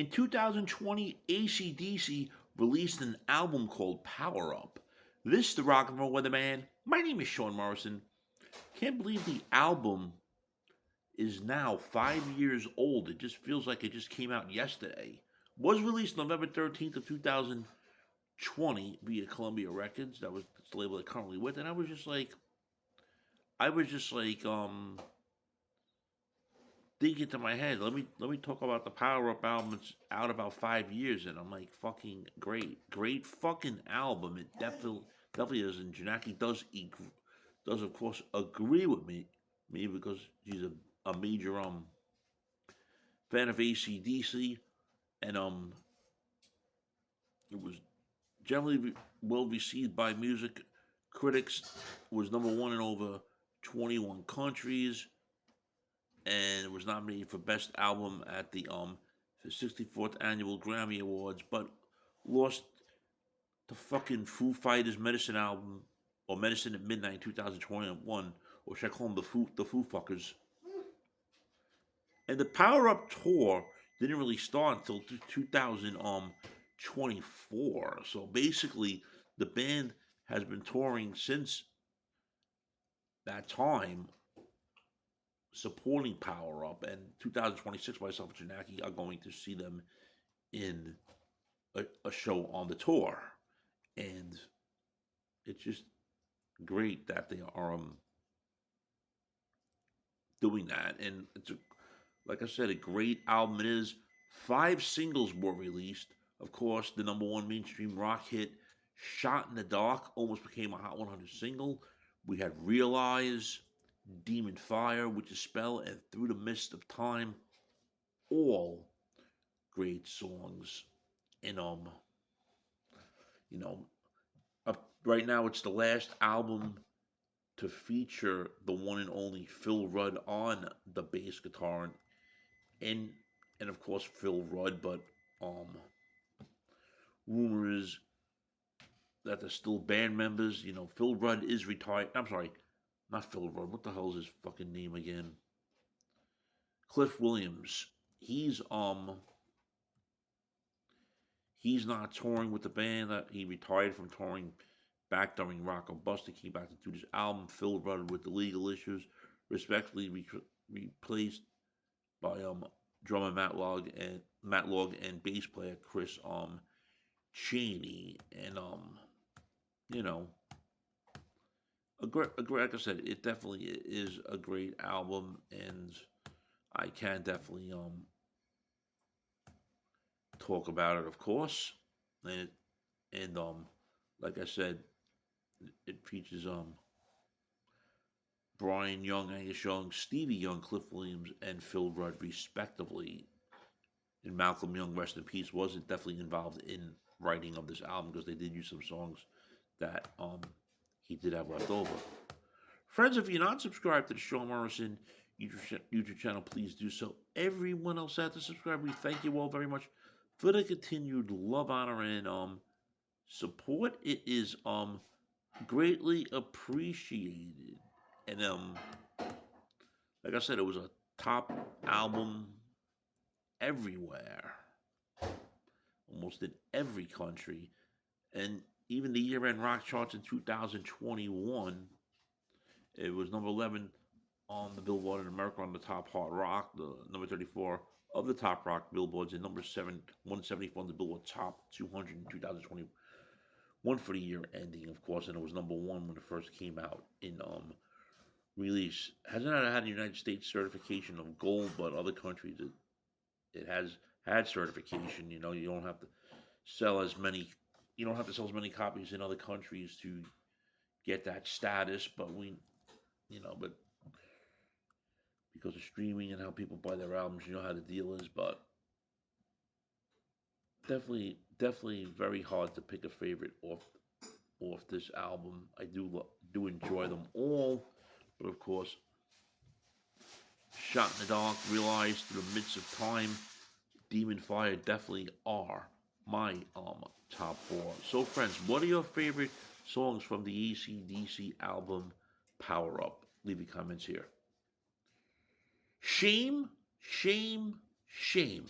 In 2020, AC/DC released an album called Power Up. This is the Rock and Roll Weatherman. My name is Sean Morrison. Can't believe the album is now 5 years old. It just feels like it just came out yesterday. Was released November 13th of 2020 via Columbia Records. That was the label they're currently with. And I was just like, thinking to my head, let me talk about the Power Up album. It's out about 5 years, and I'm like, fucking great fucking album. It definitely is, and Janaki does of course agree with me because she's a major fan of AC/DC, and it was generally well received by music critics. It was number one in over 21 countries, and it was nominated for Best Album at the 64th Annual Grammy Awards, but lost the fucking Foo Fighters Medicine album, or Medicine at Midnight 2021, or should I call them the Foo Fuckers? And the Power Up tour didn't really start until 2024. So basically, the band has been touring since that time, supporting Power Up. And 2026, myself and Janaki are going to see them in a show on the tour. And it's just great that they are doing that. And like I said, a great album it is. 5 singles were released. Of course, the number one mainstream rock hit, Shot in the Dark, almost became a Hot 100 single. We had Realize, Demon Fire, Which is Spell, and Through the Mist of Time. All great songs. And you know, right now it's the last album to feature the one and only Phil Rudd on the bass guitar, and and of course Phil Rudd. But um, rumor is that they're still band members. Phil Rudd is retired. I'm sorry, not Phil Rudd. What the hell is his fucking name again? Cliff Williams. He's not touring with the band. He retired from touring back during Rock or Bust. He came back to do this album. Phil Rudd, with the legal issues, respectively replaced by drummer Matt Log and bass player Chris Cheney. And you know a great, like I said, it definitely is a great album, and I can definitely talk about it, of course. And like I said, it features Brian Young, Angus Young, Stevie Young, Cliff Williams, and Phil Rudd, respectively. And Malcolm Young, rest in peace, wasn't definitely involved in writing of this album because they did use some songs that he did have left over. Friends, if you're not subscribed to the Sean Morrison YouTube channel, please do so. Everyone else out to subscribe, we thank you all very much for the continued love, honor, and support. It is greatly appreciated. And like I said, it was a top album everywhere, almost in every country. And even the year-end rock charts in 2021, it was number 11 on the Billboard in America on the top hard rock, the number 34 of the top rock billboards, and number 174 on the Billboard Top 200 in 2021 for the year ending, of course. And it was number one when it first came out in release. Hasn't had a United States certification of gold, but other countries it has had certification. You don't have to sell as many. You don't have to sell as many copies in other countries to get that status. But but because of streaming and how people buy their albums, you know how the deal is. But definitely very hard to pick a favorite off this album. I do enjoy them all, but of course, Shot in the Dark, Realized, Through the Midst of Time, Demon Fire definitely are my top four. So, friends, what are your favorite songs from the AC/DC album Power Up? Leave your comments here. Shame, shame, shame